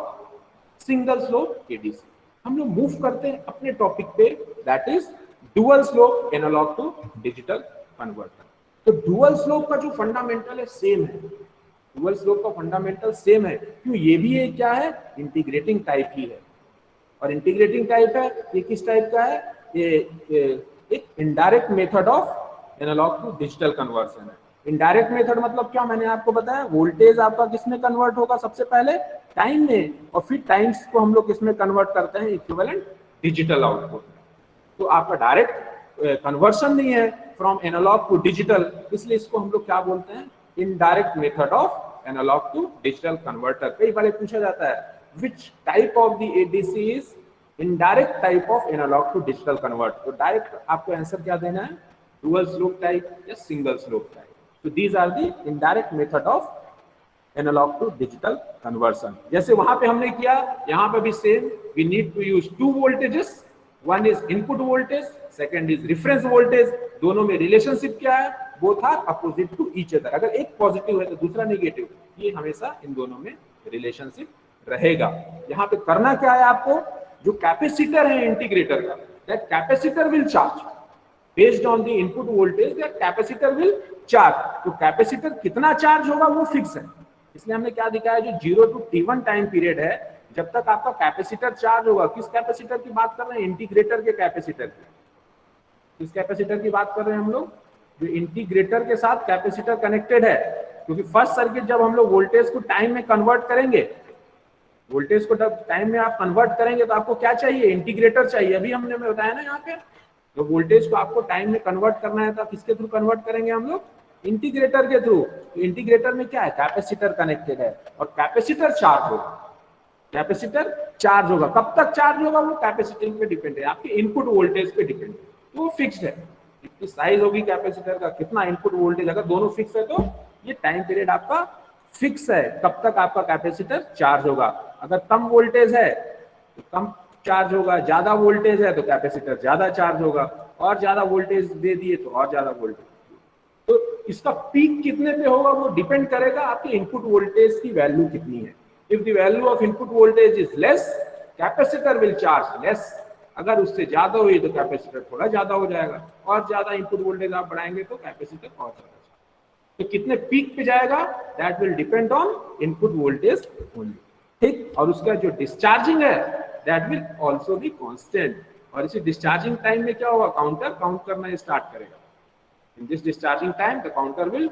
single slope ADC. हम लोग move करते हैं अपने topic पे, that is dual slope analog to digital converter. तो dual slope का जो fundamental है सेम है, dual slope का फंडामेंटल सेम है, क्यों, ये भी एक क्या है, इंटीग्रेटिंग टाइप ही है। और इंटीग्रेटिंग टाइप है, ये किस टाइप का है, ये एक indirect method of analogue to digital conversion है। इनडायरेक्ट मेथड मतलब क्या, मैंने आपको बताया, वोल्टेज आपका किसमें कन्वर्ट होगा, सबसे पहले टाइम में, और फिर टाइम्स को हम लोग किसमें कन्वर्ट करते हैं, इक्विवेलेंट डिजिटल आउटपुट में। तो आपका डायरेक्ट कन्वर्शन नहीं है फ्रॉम एनालॉग टू डिजिटल, इसलिए इसको हम लोग क्या बोलते हैं, indirect method of analogue to digital converter. कई बार पूछा जाता है which type of the ADC is indirect type of analogue to digital convert. तो डायरेक्ट आपको आंसर क्या देना है, डुअल स्लोप टाइप या सिंगल स्लोप टाइप। तो these are the indirect method of analogue to digital conversion. जैसे वहां पे हमने किया, यहाँ पे भी same, we need to use two voltages, one is input voltage, second is reference voltage. दोनों में रिलेशनशिप क्या है, both are opposite to each other. अगर एक पॉजिटिव है तो दूसरा नेगेटिव, ये हमेशा इन दोनों में रिलेशनशिप रहेगा। यहाँ पे करना क्या है आपको, जो कैपेसिटर है इंटीग्रेटर का, that capacitor will charge based on the input voltage, that capacitor will charge. तो कैपेसिटर कितना चार्ज होगा वो फिक्स है, इसलिए हमने क्या दिखाया, जो 0 to t1 टाइम पीरियड है, जब तक आपका कैपेसिटर चार्ज होगा। किस कैपेसिटर की बात कर रहे हैं, इंटीग्रेटर के कैपेसिटर की। किस कैपेसिटर की बात कर रहे हैं हम लोग, जो इंटीग्रेटर के साथ कैपेसिटर कनेक्टेड है। क्योंकि फर्स्ट सर्किट जब हम लोग वोल्टेज को टाइम में कन्वर्ट करेंगे, वोल्टेज को जब टाइम में आप कन्वर्ट करेंगे तो आपको क्या चाहिए, इंटीग्रेटर चाहिए। अभी हमने बताया ना यहाँ पे, तो वोल्टेज को आपको टाइम में कन्वर्ट करना है तो किसके थ्रू कन्वर्ट करेंगे हम लोग, इंटीग्रेटर के थ्रू। इंटीग्रेटर में क्या है, कैपेसिटर कनेक्टेड है और कैपेसिटर चार्ज होगा। कैपेसिटर चार्ज होगा, कब तक चार्ज होगा वो कैपेसिटर पे डिपेंड है, आपके इनपुट वोल्टेज पे डिपेंड है। तो वो फिक्स्ड है, कितनी साइज होगी कैपेसिटर का, कितना इनपुट वोल्टेज, अगर दोनों फिक्स है तो ये टाइम पीरियड आपका फिक्स है, कब तक आपका कैपेसिटर चार्ज होगा। अगर कम वोल्टेज है तो कम चार्ज होगा, ज्यादा वोल्टेज है तो कैपेसिटर ज्यादा चार्ज होगा, और ज्यादा वोल्टेज दे दिए तो और ज्यादा वोल्टेज। तो इसका पीक कितने पे होगा वो डिपेंड करेगा आपके इनपुट वोल्टेज की वैल्यू कितनी है। If the value of input voltage is less, capacitor will charge less. अगर उससे ज्यादा हुई तो कैपेसिटर थोड़ा ज्यादा हो जाएगा, और ज्यादा इनपुट वोल्टेज आप बढ़ाएंगे तो कैपेसिटर और ज्यादा। तो कितने पीक पे जाएगा, that will depend on input voltage only, ठीक। और उसका जो डिस्चार्जिंग है that will also be constant. और इसी डिस्चार्जिंग टाइम में क्या होगा, काउंटर काउंट करना स्टार्ट करेगा। In this discharging time, the counter will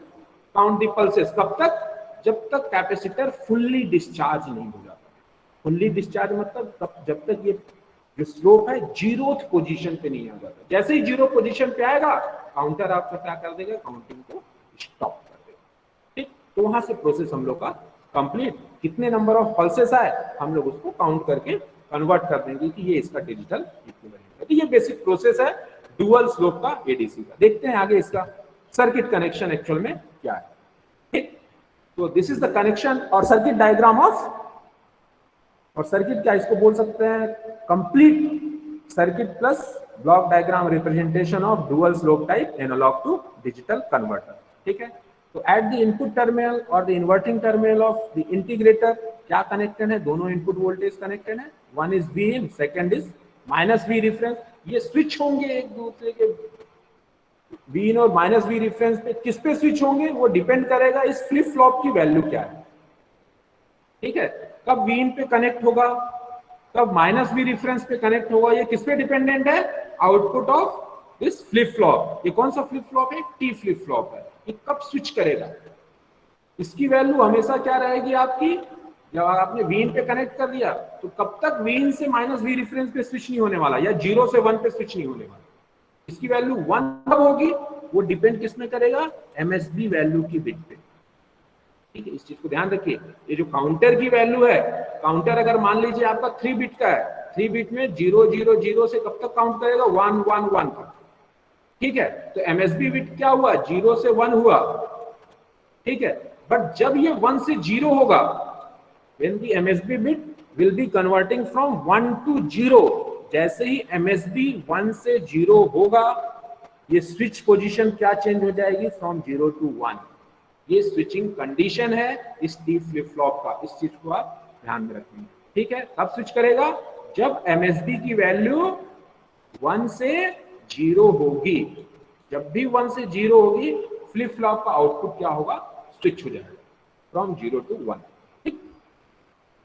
count the pulses. कब तक, जब तक कैपेसिटर फुल्ली डिस्चार्ज नहीं हो जाता। फुल्ली डिस्चार्ज मतलब जब तक ये जो स्लोप है जीरोथ पोजीशन पे नहीं आ जाता। जैसे ही जीरो पोजीशन पे आएगा, काउंटर आपका क्या कर देगा, काउंटिंग को स्टॉप कर देगा, ठीक। तो वहां से प्रोसेस हम लोग का कंप्लीट। कितने नंबर ऑफ पल्सेस आए हम लोग उसको काउंट करके कन्वर्ट कर देंगे कि ये इसका डिजिटल इक्विवेलेंट है। तो ये बेसिक प्रोसेस है डुअल स्लोप का एडीसी का। देखते हैं आगे इसका सर्किट कनेक्शन एक्चुअल में क्या है, ठीक। तो दिस इज द कनेक्शन और सर्किट डायग्राम ऑफ, और सर्किट क्या इसको बोल सकते हैं, complete circuit plus block diagram representation of dual slope type analogue to digital converter, ठीक है। तो एट द इनपुट टर्मिनल और the inverting terminal of the integrator क्या कनेक्टेड है, दोनों इनपुट वोल्टेज कनेक्टेड है। One is V in, second is minus V reference. ये switch होंगे एक दूसरे के, वी इन और माइनस वी रिफरेंस पे। किस पे स्विच होंगे वो डिपेंड करेगा इस फ्लिप फ्लॉप की वैल्यू क्या है, ठीक है। कब वी इन पे कनेक्ट होगा, कब माइनस वी रिफरेंस पे कनेक्ट होगा, ये किस पे डिपेंडेंट है, output of this flip flop. ये कौन सा फ्लिप फ्लॉप है, टी फ्लिप फ्लॉप है। ये कब स्विच करेगा, इसकी वैल्यू हमेशा क्या रहेगी आपकी, जब आपने वीन पे कनेक्ट कर दिया तो कब तक वीन से माइनस वी रिफरेंस पे स्विच नहीं होने वाला, या 0 से 1 पे स्विच नहीं होने वाला। इसकी वैल्यू 1 कब होगी, वो डिपेंड किस में करेगा, एमएसबी वैल्यू की बिट पे, ठीक है। इस चीज को ध्यान रखिए। ये जो काउंटर की वैल्यू है, काउंटर अगर मान लीजिए आपका 3 बिट का है, 3 बिट में 0 0 0 से कब तक काउंट करेगा, 1 1 1 तक, ठीक है। तो एमएसबी बिट क्या हुआ, 0 से 1 हुआ, ठीक है। बट जब ये 1 से 0 होगा, when the MSB bit will be converting from 1 to 0, जैसे ही MSB 1 से 0 होगा, ये स्विच पोजीशन क्या चेंज हो जाएगी, फ्रॉम 0 to 1। ये स्विचिंग कंडीशन है इस टी फ्लिप फ्लॉप का, इस चीज को आप ध्यान में रखेंगे, ठीक है। कब स्विच करेगा, जब MSB की वैल्यू 1 से 0 होगी। जब भी 1 से 0 होगी, फ्लिप फ्लॉप का आउटपुट क्या होगा, स्विच हो जाएगा फ्रॉम 0 to 1, ठीक।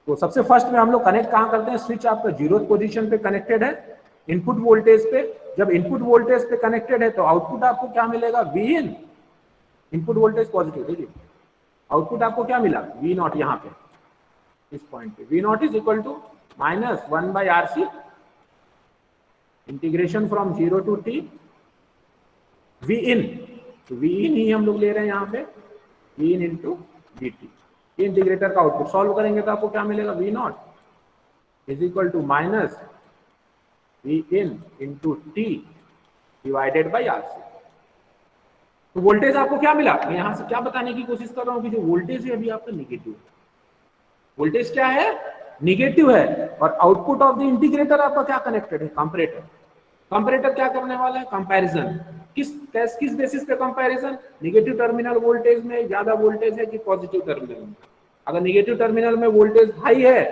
तो सबसे फर्स्ट में हम लोग कनेक्ट कहां करते हैं, स्विच आपका 0th पोजीशन पे कनेक्टेड है इनपुट वोल्टेज पे। जब इनपुट वोल्टेज पे कनेक्टेड है तो आउटपुट आपको क्या मिलेगा, V in, input voltage positive, देखिए आउटपुट आपको क्या मिला, वी नॉट। यहाँ पे इस पॉइंट पे V naught is equal to minus 1/RC integration from 0 to t V in. तो वी इन ही हम लोग ले रहे हैं यहाँ पे, V in into V T, ये इंटीग्रेटर का आउटपुट सॉल्व करेंगे तो आपको क्या मिलेगा, V naught is equal to minus V in into T divided by R C. तो वोल्टेज आपको क्या मिला, मैं यहां से क्या बताने की कोशिश कर रहा हूं कि जो वोल्टेज है अभी आपका निगेटिव है, वोल्टेज क्या है, निगेटिव है, और आउटपुट ऑफ द इंटीग्रेटर आपका क्या कनेक्टेड है, कंपैरेटर। कंपैरेटर क्या करने वाला है, कंपैरिजन। किस बेसिस पे कंपैरिजन, निगेटिव टर्मिनल वोल्टेज में ज्यादा वोल्टेज है कि पॉजिटिव टर्मिनल में। अगर निगेटिव टर्मिनल में वोल्टेज हाई है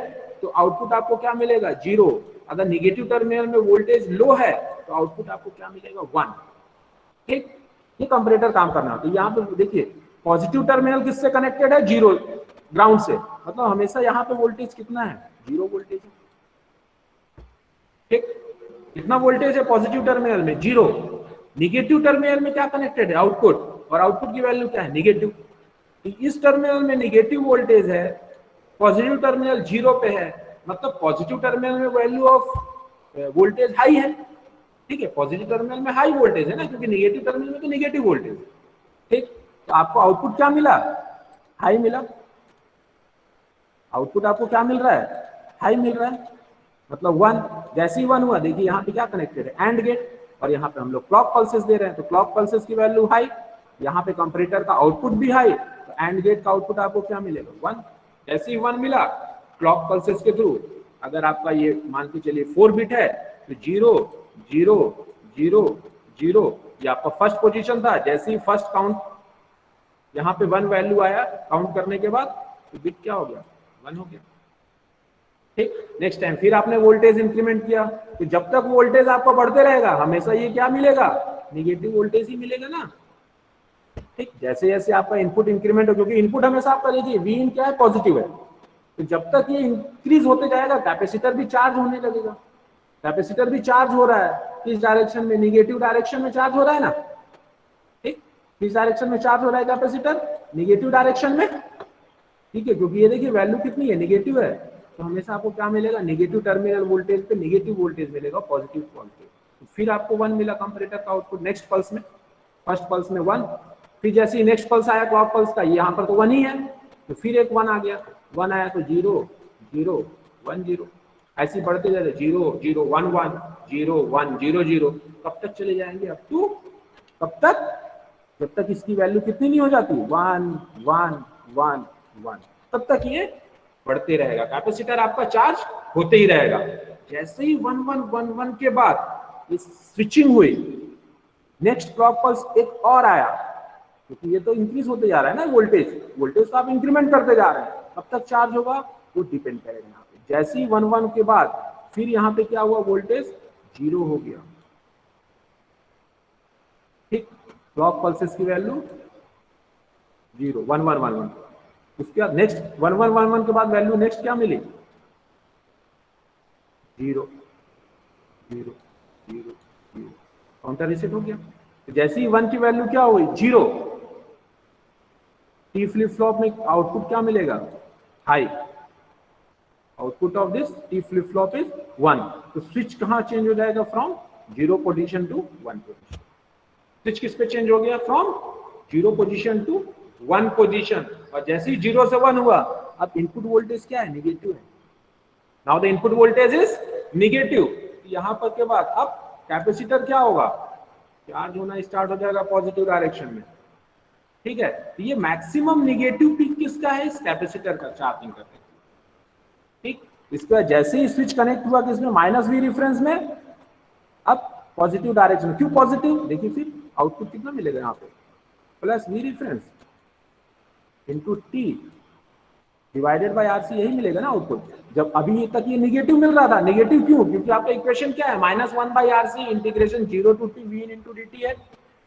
तो आउटपुट आपको क्या मिलेगा, 0। अगर निगेटिव टर्मिनल में वोल्टेज लो है तो आउटपुट आपको क्या मिलेगा, 1। ठीक, ये कंपैरेटर काम करना है। तो यहाँ पे देखिए पॉजिटिव टर्मिनल किससे कनेक्टेड है, 0 ग्राउंड से, मतलब हमेशा यहाँ पे वोल्टेज कितना है, 0 वोल्टेज है। ठीक, कितना वोल्टेज है पॉजिटिव टर्मिनल में, 0। निगेटिव टर्मिनल में क्या कनेक्टेड है, आउटपुट, और आउटपुट की वैल्यू क्या है, निगेटिव। तो इस टर्मिनल में निगेटिव वोल्टेज है, पॉजिटिव टर्मिनल 0 पे है, मतलब पॉजिटिव टर्मिनल में वैल्यू ऑफ वोल्टेज हाई है। ठीक है, पॉजिटिव टर्मिनल में हाई वोल्टेज है ना, क्योंकि निगेटिव टर्मिनल में तो निगेटिव वोल्टेज है। ठीक, तो आपको आउटपुट क्या मिला, हाई मिला। आउटपुट आपको क्या मिल रहा है, हाई मिल रहा है, मतलब 1। जैसे ही 1 हुआ, देखिए यहाँ पे क्या कनेक्टेड है, एंड गेट, और यहाँ पे हम लोग क्लॉक पल्सेस दे रहे हैं, तो क्लॉक पल्सेस की वैल्यू हाई, यहाँ पे कंपैरेटर का आउटपुट भी हाई, तो एंड गेट का आउटपुट आपको क्या मिलेगा, 1। जैसे ही 1 मिला क्लॉक पल्सेस के थ्रू, अगर आपका ये मान के चलिए 4 बिट है तो 0 0 0 0, ये आपका फर्स्ट पोजीशन था। जैसे ही फर्स्ट काउंट यहाँ पे 1 वैल्यू आया काउंट करने के बाद, तो बिट क्या हो गया, 1 हो गया। ठीक, नेक्स्ट टाइम फिर आपने वोल्टेज इंक्रीमेंट किया, तो जब तक वोल्टेज आपका बढ़ते रहेगा हमेशा ये क्या मिलेगा, निगेटिव वोल्टेज ही मिलेगा ना। ठीक, जैसे जैसे आपका इनपुट इंक्रीमेंट हो, क्योंकि इनपुट हमेशा आपका देखिए वी इन क्या है, पॉजिटिव है, तो जब तक ये इंक्रीज होते जाएगा कैपेसिटर भी चार्ज होने लगेगा। कैपेसिटर भी चार्ज हो रहा है किस डायरेक्शन में, निगेटिव डायरेक्शन में चार्ज हो रहा है ना। ठीक, किस डायरेक्शन में चार्ज हो रहा है कैपेसिटर, निगेटिव डायरेक्शन में। ठीक है, क्योंकि ये देखिए वैल्यू कितनी है, निगेटिव है, तो हमेशा आपको क्या मिलेगा, निगेटिव टर्मिनल वोल्टेज पे निगेटिव वोल्टेज मिलेगा, पॉजिटिव वोल्टेज। तो फिर आपको 1 मिला कंपैरेटर का आउटपुट नेक्स्ट पल्स में, फर्स्ट पल्स में 1, फिर जैसे ही नेक्स्ट पल्स आया क्लॉक पल्स का, यहाँ पर तो 1 ही है, तो फिर एक 1 आ गया, 1 आया तो 0 0 1 0, ऐसे बढ़ते जा रहे, 0 0 1 1 0 1 0 0, कब तक चले जाएंगे, अब टू, कब तक, जब तक इसकी वैल्यू कितनी नहीं हो जाती, 1 1 1 1, तब तक ये बढ़ते रहेगा, कैपेसिटर आपका चार्ज होते ही रहेगा। जैसे ही 1 1 1 1 के बाद स्विचिंग हुई, नेक्स्ट क्लॉक पल्स एक और आया, क्योंकि ये तो इंक्रीज होते जा रहा है ना वोल्टेज, वोल्टेज तो आप इंक्रीमेंट करते जा रहे हैं, कब तक चार्ज होगा वो डिपेंड करेगा यहाँ पे। जैसे ही 1 1 के बाद फिर यहाँ पे क्या हुआ, वोल्टेज 0 हो गया। ठीक, क्लॉक पल्सेस की वैल्यू 0 1 1 1 1, उसके बाद नेक्स्ट 1 1 1 1 के बाद वैल्यू नेक्स्ट क्या मिली, 0 0 0 0, काउंटर रीसेट हो गया। तो जैसे ही 1 की वैल्यू क्या हुई, 0, टी फ्लिप फ्लॉप में आउटपुट क्या मिलेगा, high. Output of this T flip flop is 1, तो स्विच कहां चेंज हो जाएगा, from 0 position to 1 position. Switch किस पे चेंज हो गया, फ्रॉम 0 पोजीशन टू 1 पोजीशन, और जैसे ही 0 से 1 हुआ, अब इनपुट वोल्टेज क्या है, निगेटिव है। Now the input voltage is negative, यहां पर के बाद अब कैपेसिटर क्या होगा, चार्ज होना स्टार्ट हो जाएगा पॉजिटिव डायरेक्शन में। ठीक है, तो ये मैक्सिमम निगेटिव पीक किसका है, इस कैपेसिटर का चार्जिंग करने का। ठीक, इसके बाद जैसे ही स्विच कनेक्ट हुआ किसमें, माइनस वी रेफरेंस में, अब पॉजिटिव डायरेक्शन। क्यों पॉजिटिव, देखिए फिर आउटपुट कितना मिलेगा यहाँ पे, plus we reference into T divided by RC, यही मिलेगा ना आउटपुट। जब अभी तक ये निगेटिव मिल रहा था, निगेटिव क्यों, क्योंकि आपका इक्वेशन क्या है, -1 by RC integration 0 to T V in into D T है।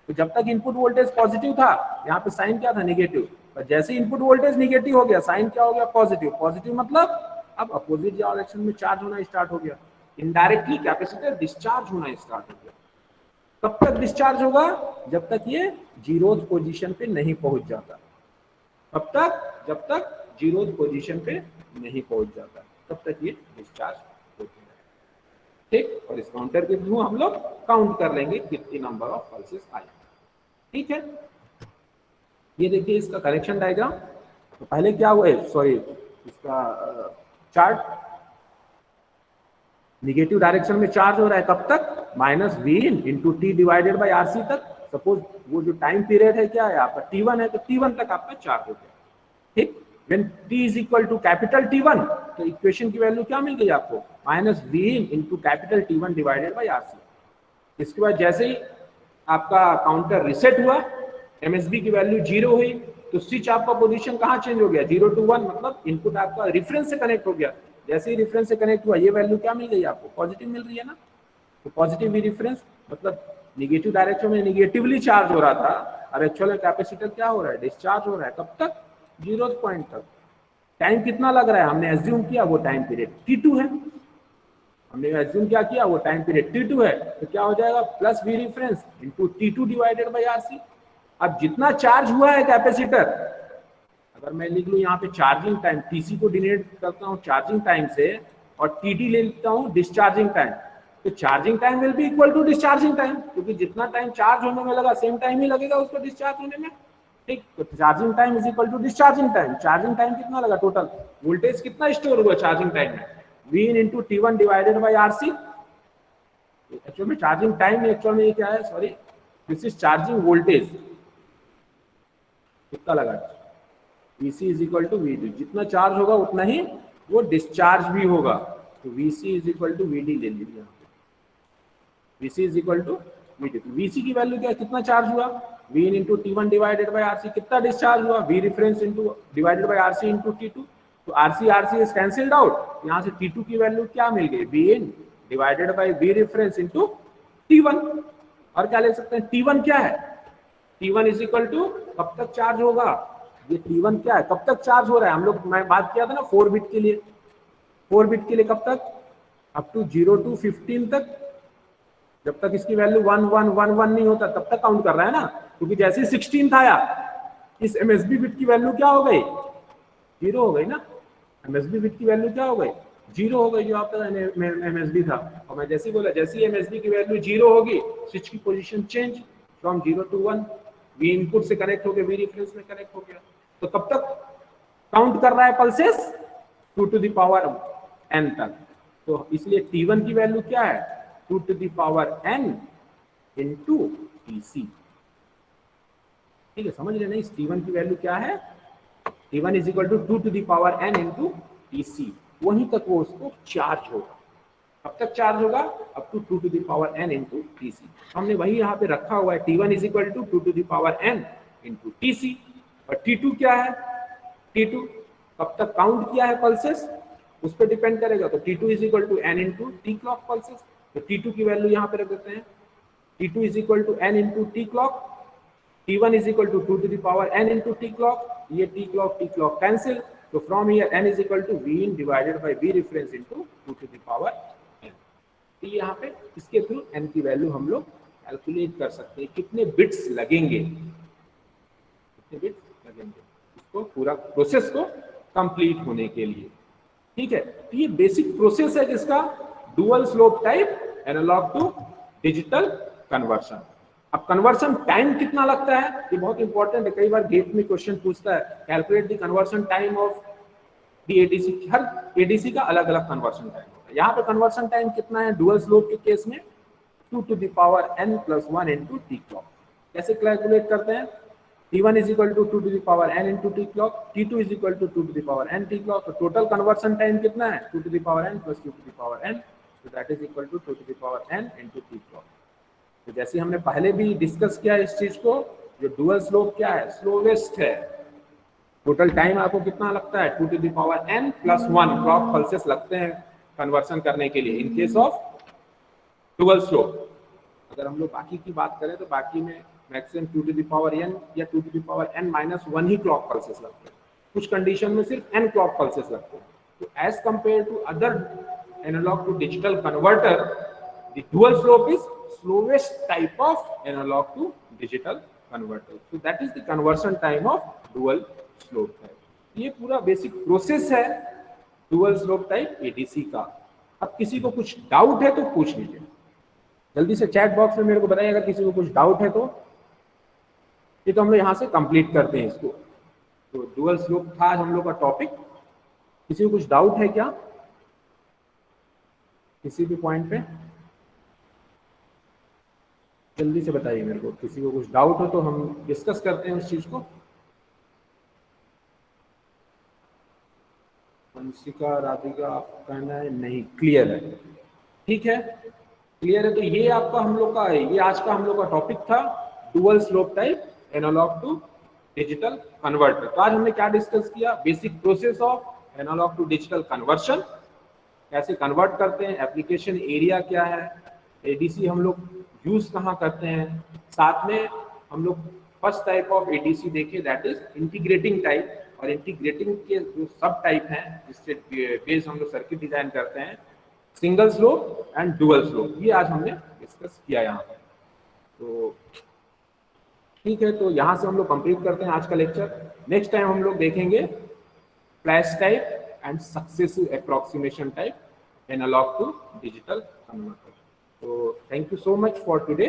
तो जब तक इनपुट वोल्टेज पॉजिटिव था, यहाँ पे साइन क्या था, निगेटिव, पर जैसे इनपुट वोल्टेज निगेटिव हो गया, साइन क्या हो गया, पॉजिटिव। पॉजिटिव मतलब अब अपोजिट डायरेक्शन में चार्ज होना स्टार्ट हो गया, इनडायरेक्टली कैपेसिटर डिस्चार्ज होना स्टार्ट हो गया। कब तक डिस्चार्ज होगा, जब तक ये 0th पोजीशन पे नहीं पहुंच जाता। कब तक, जब तक 0th पोजीशन पे नहीं पहुंच जाता, तब तक ये डिस्चार्ज होते हैं। ठीक, और इस काउंटर के थ्रू हम लोग काउंट कर लेंगे कितनी नंबर ऑफ पल्सेस आए। ठीक है, ये देखिए इसका कनेक्शन डायग्राम, तो पहले क्या हुआ है, सॉरी इसका चार्ट निगेटिव डायरेक्शन में चार्ज हो रहा है कब तक, minus V in into T divided by R C तक। सपोज वो जो टाइम पीरियड है क्या है आपका T1 है, तो T1 तक आपका चार्ज हो गया, ठीक। When T is equal to capital T1, तो इक्वेशन की वैल्यू क्या मिल गई आपको, minus V in into capital T1 divided by R C. इसके बाद जैसे ही आपका काउंटर रिसेट हुआ, MSB की वैल्यू 0 हुई, तो स्विच आपका पोजीशन कहाँ चेंज हो गया, 0 to 1, मतलब इनपुट आपका रेफरेंस से कनेक्ट हो गया। जैसे ही रेफरेंस से कनेक्ट हुआ, ये वैल्यू क्या मिल गई आपको, पॉजिटिव मिल रही है ना। तो पॉजिटिव रेफरेंस मतलब निगेटिव डायरेक्शन में निगेटिवली चार्ज हो रहा था, और एक्चुअल में कैपेसिटर क्या हो रहा है, डिस्चार्ज हो रहा है कब तक, 0 पॉइंट तक। टाइम कितना लग रहा है, हमने एज्यूम किया वो टाइम पीरियड T2 है, हमने एज्यूम क्या किया, वो टाइम पीरियड T2 है, तो क्या हो जाएगा, plus we reference into T2 divided by RC. अब जितना चार्ज हुआ है कैपेसिटर, अगर मैं लिख लूं यहाँ पे चार्जिंग टाइम, TC को डिनोट करता हूँ चार्जिंग टाइम से, और TD ले लेता हूँ डिस्चार्जिंग टाइम, तो charging time will be equal to discharging time, क्योंकि जितना टाइम चार्ज होने में लगा सेम टाइम ही लगेगा उसको डिस्चार्ज होने में, ठीक। तो charging time is equal to discharging time. Charging time कितना लगा, टोटल वोल्टेज कितना स्टोर हुआ चार्जिंग टाइम में, V in into T1 divided by RC. Actual में चार्जिंग टाइम एक्चुअल में ये क्या है, sorry this is charging voltage, कितना लगा, VC is equal to VD, जितना चार्ज होगा उतना ही वो डिस्चार्ज भी होगा, तो VC is equal to VD ले लीजिए यहाँ पे, VC is equal to VD। तो VC की वैल्यू क्या है, कितना चार्ज हुआ, V in into T1 divided by RC, कितना डिस्चार्ज हुआ, V reference into divided by RC into T2, तो RC इज कैंसिल्ड आउट, यहाँ से T2 की वैल्यू क्या मिल गई, V in divided by V reference into T1। और क्या ले सकते हैं, T1 क्या है, T1 इज इक्वल टू कब तक चार्ज होगा, ये T1 क्या है, कब तक चार्ज हो रहा है, हम लोग मैं बात किया था ना 4 बिट के लिए, 4 बिट के लिए कब तक, अप टू 0 to 15 तक, जब तक इसकी वैल्यू 1 1 1 1 नहीं होता तब तक काउंट कर रहा है ना, क्योंकि जैसे ही 16 आया इस MSB बिट की वैल्यू क्या हो गई, 0 हो गई ना, MSB बिट की वैल्यू क्या हो गई, 0 हो गई, जो आपका MSB था। और मैं जैसे ही बोला, जैसे ही MSB की वैल्यू 0 होगी, स्विच की position change from 0 to 1, V input से कनेक्ट हो गया, V रेफरेंस में कनेक्ट हो गया, तो कब तक काउंट कर रहा है pulses, 2 to the power n तक। तो इसलिए T1 की वैल्यू क्या है, 2 to the power n into TC, ठीक है, समझ रहे नहीं, T1 की वैल्यू क्या है, T1 is equal to 2 to the power n into TC, वहीं तक वो उसको चार्ज होगा, कब तक चार्ज होगा, up to 2 to the power n into TC। हमने वही यहाँ पे रखा हुआ है, T1 is equal to 2 to the power n into TC। और T2 क्या है, T2 कब तक काउंट किया है पल्सेस, उस पर डिपेंड करेगा, तो T2 is equal to n into t clock pulses, तो T2 की वैल्यू यहाँ पे रख देते हैं, T2 is equal to n into t clock, T1 is equal to 2 to the power n into t clock, ये t क्लॉक कैंसिल, तो from here n is equal to V in divided by V reference into 2 to the power n। तो यहाँ पे इसके through n की value हम लोग calculate कर सकते हैं, कितने बिट्स लगेंगे, कितने बिट्स लगेंगे इसको पूरा प्रोसेस को कंप्लीट होने के लिए, ठीक है। तो ये बेसिक प्रोसेस है किसका, dual slope type analogue to digital conversion. अब कन्वर्शन टाइम कितना लगता है, ये बहुत इंपॉर्टेंट है, कई बार गेट में क्वेश्चन पूछता है, calculate the conversion time of the ADC. Her ADC का अलग अलग कन्वर्शन टाइम होता है, यहाँ पे कन्वर्शन टाइम कितना है डुअल स्लोप के केस में, 2 to the power n plus 1 into t clock। कैसे कैलकुलेट करते हैं, T1 is equal to 2 to the power n into t clock, T2 is equal to 2 to the power n t clock, तो total conversion time कितना है, 2 to the power n plus 2 to the power n, so that is equal to 2 to the power n into t clock। तो जैसे हमने पहले भी discuss किया इस चीज को, जो डुअल स्लोप क्या है, स्लोवेस्ट है, टोटल टाइम आपको कितना लगता है, 2 to the power n plus 1 clock pulses लगते हैं कन्वर्शन करने के लिए इन केस ऑफ डुअल स्लोप। अगर हम लोग बाकी की बात करें तो बाकी में maximum 2 to the power n या 2 to the power n minus 1 he clock pulses लगते हैं, कुछ कंडीशन में सिर्फ n क्लॉक पल्सेस लगते हैं। तो as compared to other analog to digital converter, the dual slope is slowest type of analogue to digital converter, so that is the conversion time of dual slope type. ये पूरा basic process है dual slope type ADC का। अब किसी को कुछ doubt है तो पूछ लीजिए, जल्दी से चैट बॉक्स में मेरे को बताइए अगर किसी को कुछ डाउट है तो। ये तो हम लोग यहाँ से कंप्लीट करते हैं इसको। तो डुअल स्लोप था आज हम लोग का टॉपिक। किसी को कुछ डाउट है क्या किसी भी पॉइंट पे? जल्दी से बताइए मेरे को, किसी को कुछ डाउट हो तो हम डिस्कस करते हैं उस चीज को। वंशिका, राधिका, आपका कहना है नहीं, क्लियर है, ठीक है, क्लियर है। तो ये आपका हम लोग का, ये आज का हम लोग का टॉपिक था, dual slope type analogue to digital converter. तो आज हमने क्या डिस्कस किया? Basic process of analogue to digital conversion, कैसे कन्वर्ट करते हैं, एप्लीकेशन एरिया क्या है, एडीसी हम लोग यूज कहाँ करते हैं, साथ में हम लोग फर्स्ट टाइप ऑफ एडीसी देखे दैट इज इंटीग्रेटिंग टाइप, और इंटीग्रेटिंग के जो सब टाइप हैं जिससे बेस हम लोग सर्किट डिजाइन करते हैं, single slope and dual slope, ये आज हमने डिस्कस किया यहाँ पर। तो ठीक है, तो यहाँ से हम लोग कंप्लीट करते हैं आज का लेक्चर। नेक्स्ट टाइम हम लोग देखेंगे flash type and successive approximation type analogue to digital converter. तो thank you so much for today.